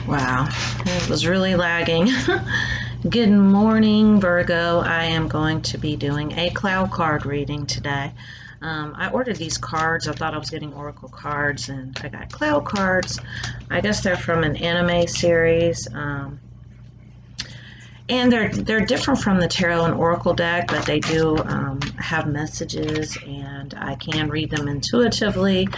Wow, it was really lagging. Good morning, Virgo. I am going to be doing a Clow card reading today. I ordered these cards. I thought I was getting Oracle cards, and I got Clow cards. I guess they're from an anime series. And they're different from the Tarot and Oracle deck, but they do have messages, and I can read them intuitively.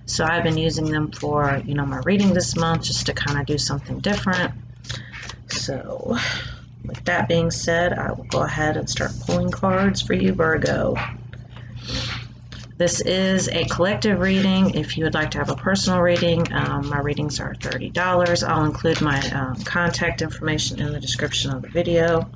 So I've been using them for, my reading this month, just to kind of do something different. So with that being said, I will go ahead and start pulling cards for you, Virgo. This is a collective reading. If you would like to have a personal reading, my readings are $30. I'll include my contact information in the description of the video.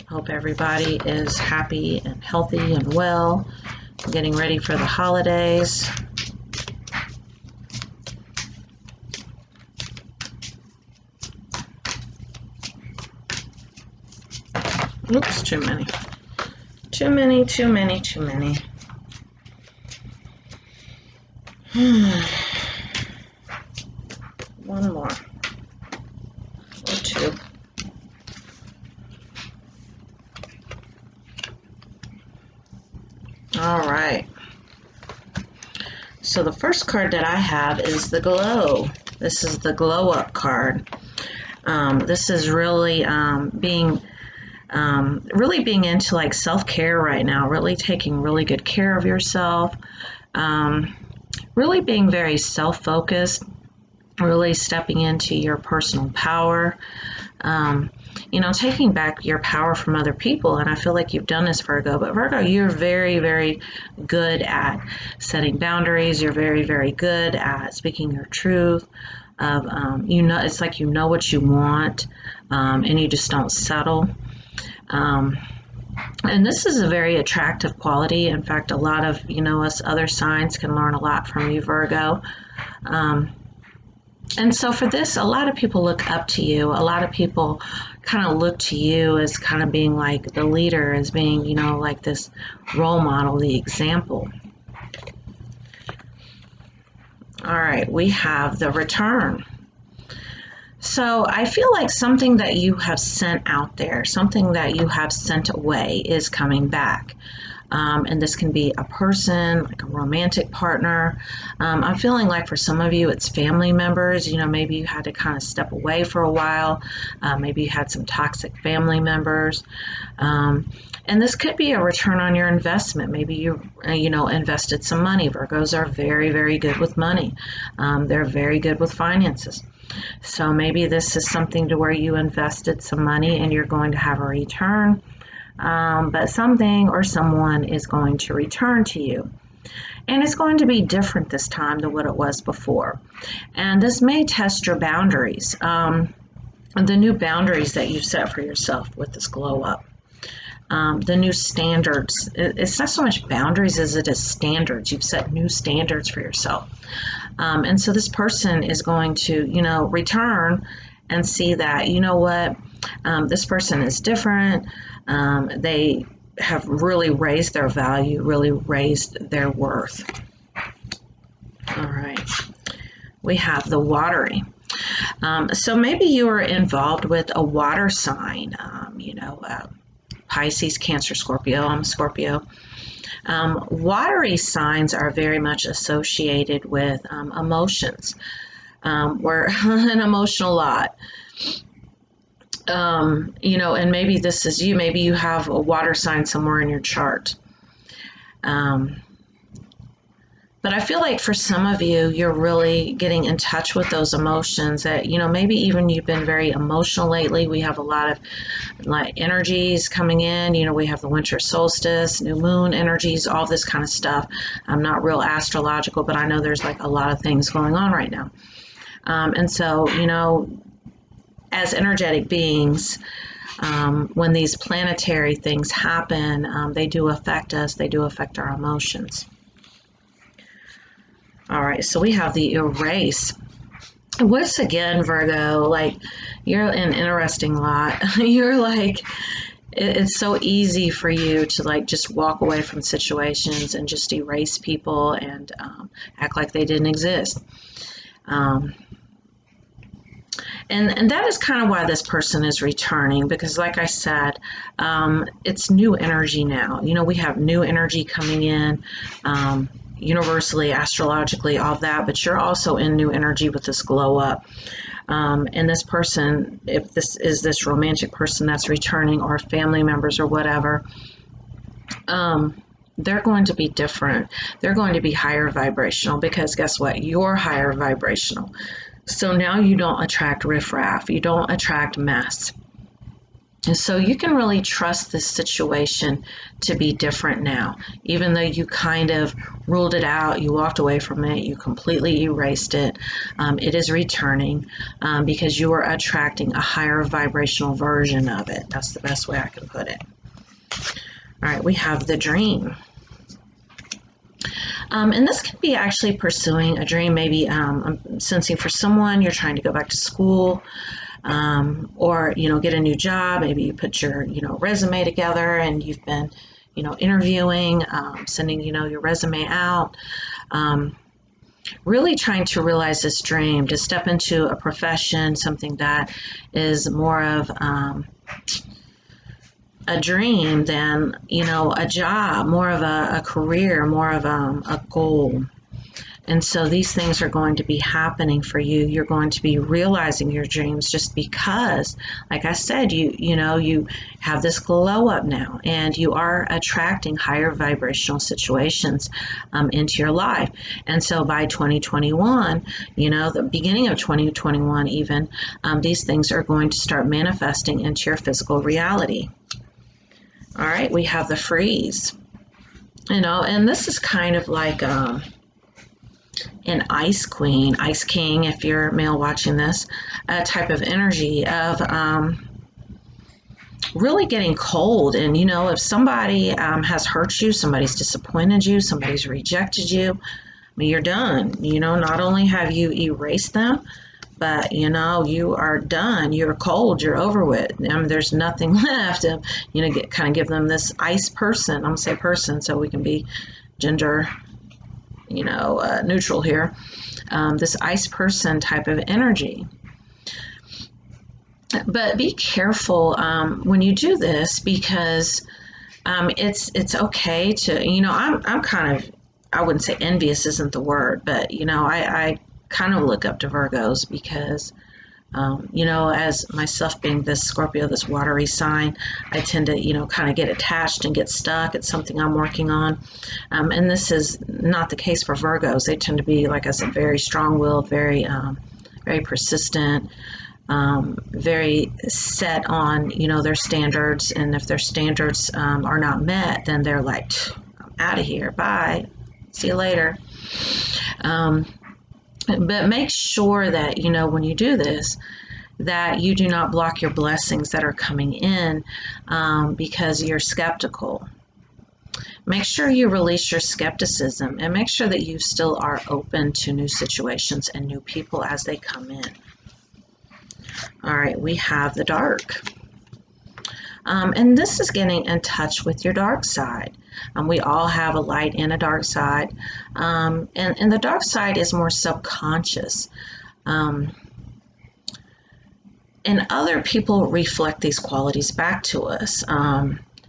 Hope everybody is happy and healthy and well, getting ready for the holidays. Oops, too many. Too many, too many, too many. One more. Or two. All right. So the first card that I have is the Glow. This is the Glow Up card. This is really being into like self-care right now, really taking really good care of yourself, really being very self-focused, really stepping into your personal power, taking back your power from other people. And I feel like you've done this, Virgo. But Virgo, you're very, very good at setting boundaries. You're very, very good at speaking your truth. It's like you know what you want, and you just don't settle. And this is a very attractive quality. In fact, a lot of, us other signs can learn a lot from you, Virgo. And so for this, a lot of people look up to you. A lot of people kind of look to you as kind of being like the leader, as being, like this role model, the example. All right, we have the Return. So I feel like something that you have sent out there, something that you have sent away is coming back. And this can be a person, like a romantic partner. I'm feeling like for some of you, it's family members. Maybe you had to kind of step away for a while. Maybe you had some toxic family members. And this could be a return on your investment. Maybe you, invested some money. Virgos are very, very good with money. They're very good with finances. So maybe this is something to where you invested some money and you're going to have a return. But something or someone is going to return to you. And it's going to be different this time than what it was before. And this may test your boundaries, the new boundaries that you've set for yourself with this Glow Up. The new standards. It's not so much boundaries as it is standards. You've set new standards for yourself. And so this person is going to, return and see that, this person is different. They have really raised their value, really raised their worth. All right. We have the Watery. So maybe you are involved with a water sign, Pisces, Cancer, Scorpio. I'm a Scorpio. Watery signs are very much associated with emotions. We're an emotional lot. And maybe this is you. Maybe you have a water sign somewhere in your chart. But I feel like for some of you, you're really getting in touch with those emotions that, maybe even you've been very emotional lately. We have a lot of energies coming in. We have the winter solstice, new moon energies, all this kind of stuff. I'm not real astrological, but I know there's like a lot of things going on right now. And so, as energetic beings, when these planetary things happen, they do affect us. They do affect our emotions. All right, so we have the Erase. Once again, Virgo, like, you're an interesting lot. You're like, it's so easy for you to like just walk away from situations and just erase people and act like they didn't exist. Um, and that is kind of why this person is returning, because like I said, it's new energy now. You know, we have new energy coming in, universally, astrologically, all that, but you're also in new energy with this glow up. And this person, if this is this romantic person that's returning, or family members or whatever, they're going to be different. They're going to be higher vibrational, because guess what? You're higher vibrational. So now you don't attract riffraff, you don't attract mess. And so you can really trust this situation to be different now, even though you kind of ruled it out, you walked away from it, you completely erased it. It is returning because you are attracting a higher vibrational version of it. That's the best way I can put it. All right, we have the dream. And this could be actually pursuing a dream. Maybe I'm sensing for someone, you're trying to go back to school, or, you know, get a new job. Maybe you put your, you know, resume together and you've been, you know, interviewing, sending, you know, your resume out. Really trying to realize this dream, to step into a profession, something that is more of a dream than, you know, a job, more of a career, more of a goal. And so these things are going to be happening for you. You're going to be realizing your dreams just because, like I said, you know, you have this glow up now, and you are attracting higher vibrational situations into your life. And so by 2021, you know, the beginning of 2021 even, these things are going to start manifesting into your physical reality. All right, we have the freeze, you know, and this is kind of like an ice queen, ice king, if you're male watching this, a type of energy of really getting cold. And, you know, if somebody has hurt you, somebody's disappointed you, somebody's rejected you, I mean, you're done. You know, not only have you erased them, but, you know, you are done. You're cold. You're over with. There's nothing left. You know, kind of give them this ice person. I'm going to say person so we can be gender, you know, neutral here. This ice person type of energy. But be careful when you do this, because it's okay to, you know, I'm kind of, I wouldn't say envious isn't the word, but, you know, I kind of look up to Virgos because, you know, as myself being this Scorpio, this watery sign, I tend to, you know, kind of get attached and get stuck. It's something I'm working on. And this is not the case for Virgos. They tend to be, like I said, very strong-willed, very, very persistent, very set on, you know, their standards. And if their standards are not met, then they're like, I'm out of here. Bye. See you later. But make sure that, you know, when you do this, that you do not block your blessings that are coming in because you're skeptical. Make sure you release your skepticism, and make sure that you still are open to new situations and new people as they come in. All right, we have the dark. And this is getting in touch with your dark side. We all have a light and a dark side. And the dark side is more subconscious. And other people reflect these qualities back to us.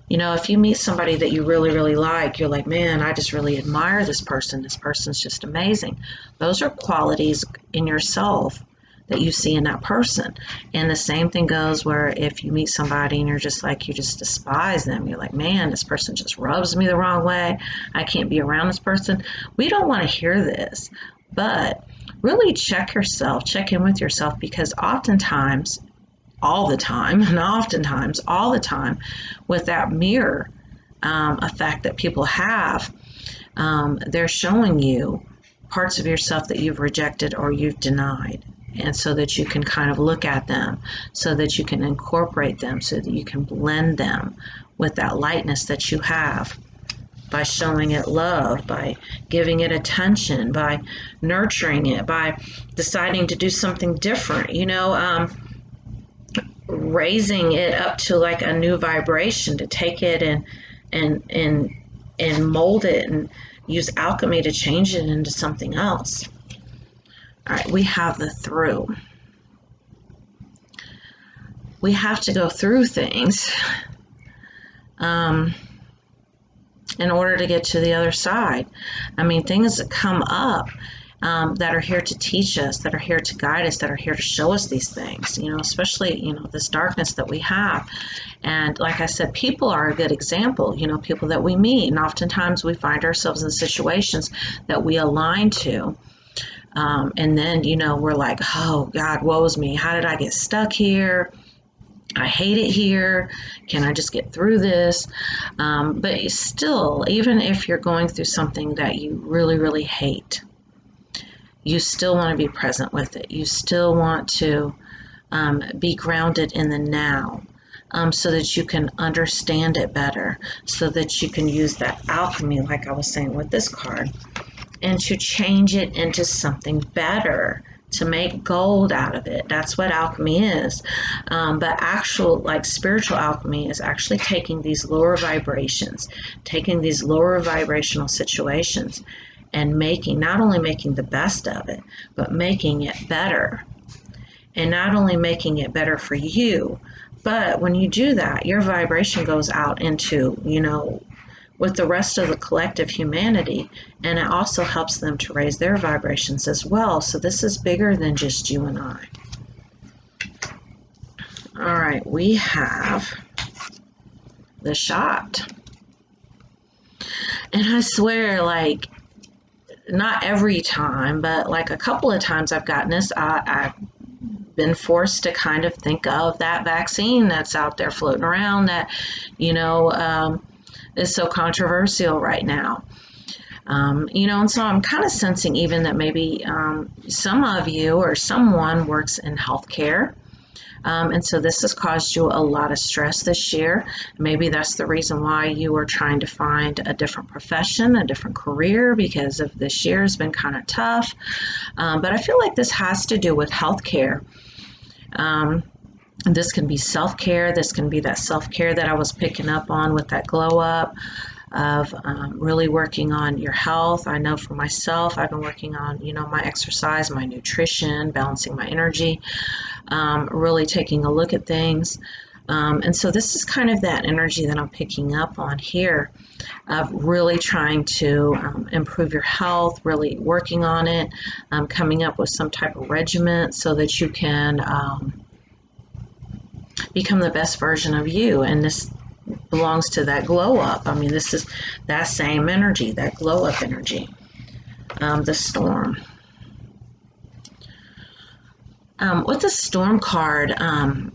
You know, if you meet somebody that you really, really like, you're like, man, I just really admire this person. This person's just amazing. Those are qualities in yourself that you see in that person. And the same thing goes where if you meet somebody and you're just like, you just despise them, you're like, man, this person just rubs me the wrong way, I can't be around this person. We don't want to hear this, but really check yourself, check in with yourself, because oftentimes, all the time, and oftentimes all the time, with that mirror effect that people have, they're showing you parts of yourself that you've rejected or you've denied. And so that you can kind of look at them, so that you can incorporate them, so that you can blend them with that lightness that you have, by showing it love, by giving it attention, by nurturing it, by deciding to do something different. You know, raising it up to like a new vibration, to take it and mold it and use alchemy to change it into something else. All right, we have the through. We have to go through things in order to get to the other side. I mean, things that come up that are here to teach us, that are here to guide us, that are here to show us these things, especially, this darkness that we have. And like I said, people are a good example, people that we meet. And oftentimes we find ourselves in situations that we align to. And then, we're like, oh God, woe is me. How did I get stuck here? I hate it here. Can I just get through this? But still, even if you're going through something that you really, really hate, you still want to be present with it. You still want to be grounded in the now, so that you can understand it better, so that you can use that alchemy, like I was saying with this card, and to change it into something better, to make gold out of it. That's what alchemy is. But actual, like spiritual alchemy, is actually taking these lower vibrations, taking these lower vibrational situations, and not only making the best of it, but making it better. And not only making it better for you, but when you do that, your vibration goes out into, with the rest of the collective humanity, and it also helps them to raise their vibrations as well. So this is bigger than just you and I. All right, we have the shot. And I swear, like, not every time, but like a couple of times I've gotten this, I've been forced to kind of think of that vaccine that's out there floating around that, is so controversial right now. And so I'm kind of sensing even that maybe some of you or someone works in healthcare. And so this has caused you a lot of stress this year. Maybe that's the reason why you are trying to find a different profession, a different career, because of this year has been kind of tough. But I feel like this has to do with healthcare. This can be self-care. This can be that self-care that I was picking up on with that glow up of really working on your health. I know for myself, I've been working on, my exercise, my nutrition, balancing my energy, really taking a look at things. And so this is kind of that energy that I'm picking up on here of really trying to improve your health, really working on it, coming up with some type of regimen so that you can become the best version of you. And this belongs to that glow up. I mean, this is that same energy, that glow up energy. The storm. With the storm card, I'm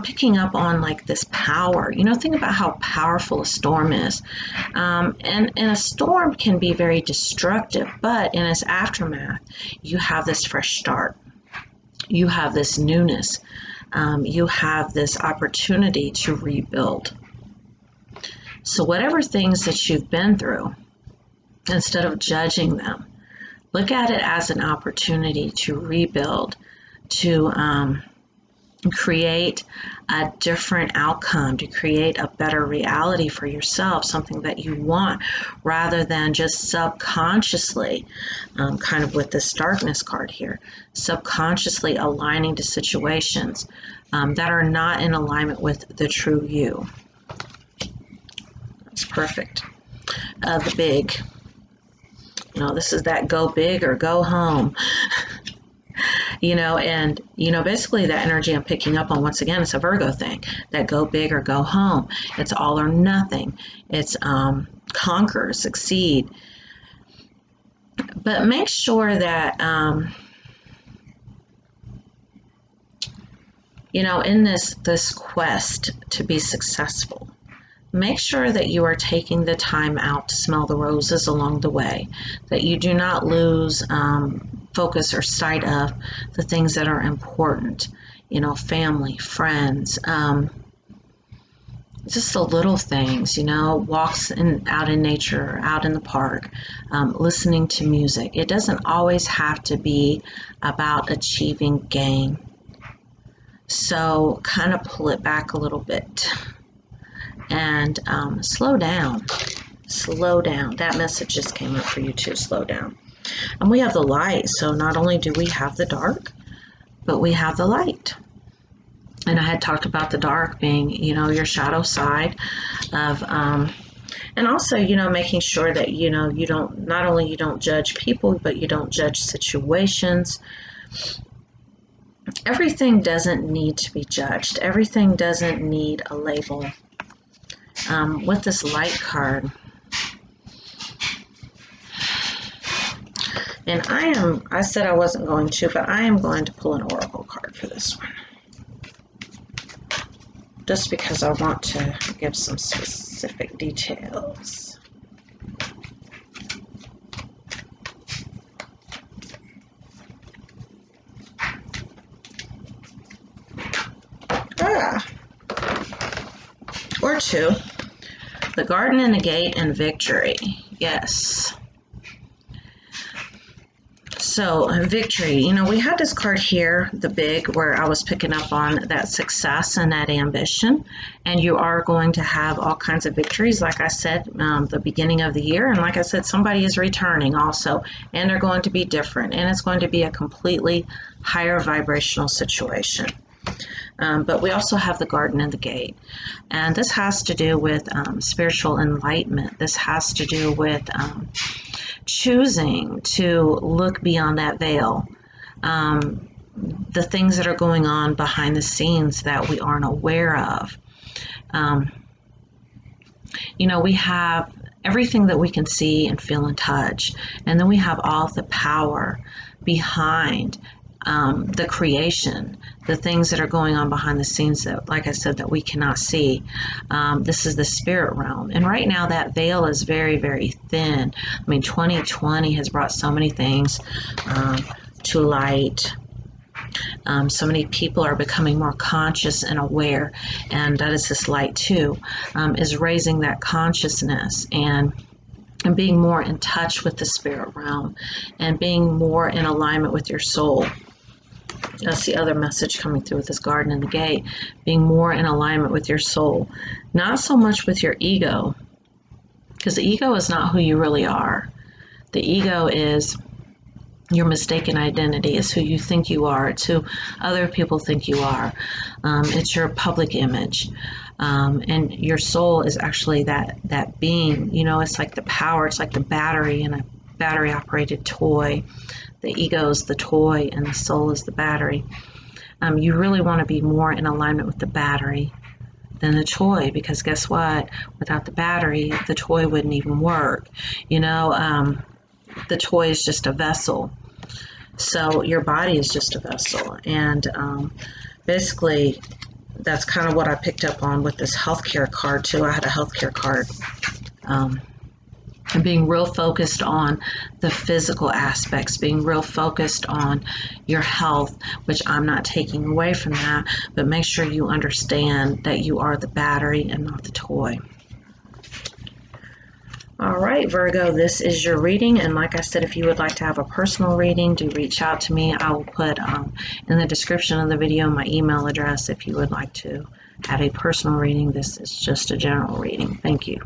picking up on like this power. Think about how powerful a storm is. And a storm can be very destructive, but in its aftermath, you have this fresh start. You have this newness. You have this opportunity to rebuild. So whatever things that you've been through, instead of judging them, look at it as an opportunity to rebuild, to create a different outcome, to create a better reality for yourself, something that you want, rather than just subconsciously, kind of with this darkness card here, subconsciously aligning to situations that are not in alignment with the true you. That's perfect. The big. This is that go big or go home. Basically that energy I'm picking up on, once again, it's a Virgo thing, that go big or go home. It's all or nothing. It's conquer, succeed. But make sure that, in this quest to be successful, make sure that you are taking the time out to smell the roses along the way, that you do not lose focus or sight of the things that are important, family, friends, just the little things, walks out in nature, out in the park, listening to music. It doesn't always have to be about achieving gain. So kind of pull it back a little bit and slow down. Slow down. That message just came up for you too. Slow down. And we have the light. So not only do we have the dark, but we have the light. And I had talked about the dark being, you know, your shadow side of, and also, you know, making sure that, you know, you don't, not only you don't judge people, but you don't judge situations. Everything doesn't need to be judged. Everything doesn't need a label. With this light card, and I said I wasn't going to, but I am going to pull an oracle card for this one. Just because I want to give some specific details. Or two. The Garden and the Gate and Victory. Yes. So, victory, you know, we had this card here, the big, where I was picking up on that success and that ambition. And you are going to have all kinds of victories, like I said, the beginning of the year. And like I said, somebody is returning also, and they're going to be different. And it's going to be a completely higher vibrational situation. But we also have the Garden and the Gate. And this has to do with spiritual enlightenment. This has to do with choosing to look beyond that veil. The things that are going on behind the scenes that we aren't aware of. You know, we have everything that we can see and feel and touch. And then we have all of the power behind the creation, the things that are going on behind the scenes that, like I said, that we cannot see. This is the spirit realm. And right now that veil is very, very thin. I mean, 2020 has brought so many things to light. So many people are becoming more conscious and aware, and that is this light too, is raising that consciousness and being more in touch with the spirit realm and being more in alignment with your soul. That's the other message coming through with this Garden and the Gate, being more in alignment with your soul, not so much with your ego, because the ego is not who you really are. The ego is your mistaken identity. Is who you think you are. It's who other people think you are. It's your public image. And your soul is actually that being. You know, it's like the power. It's like the battery in a battery-operated toy. The ego is the toy, and the soul is the battery. You really want to be more in alignment with the battery than the toy, because guess what? Without the battery, the toy wouldn't even work. You know, the toy is just a vessel. So your body is just a vessel. And basically, that's kind of what I picked up on with this healthcare card too. I had a healthcare card. And being real focused on the physical aspects, being real focused on your health, which I'm not taking away from that, but make sure you understand that you are the battery and not the toy. All right, Virgo, this is your reading. And like I said, if you would like to have a personal reading, do reach out to me. I will put in the description of the video my email address if you would like to have a personal reading. This is just a general reading. Thank you.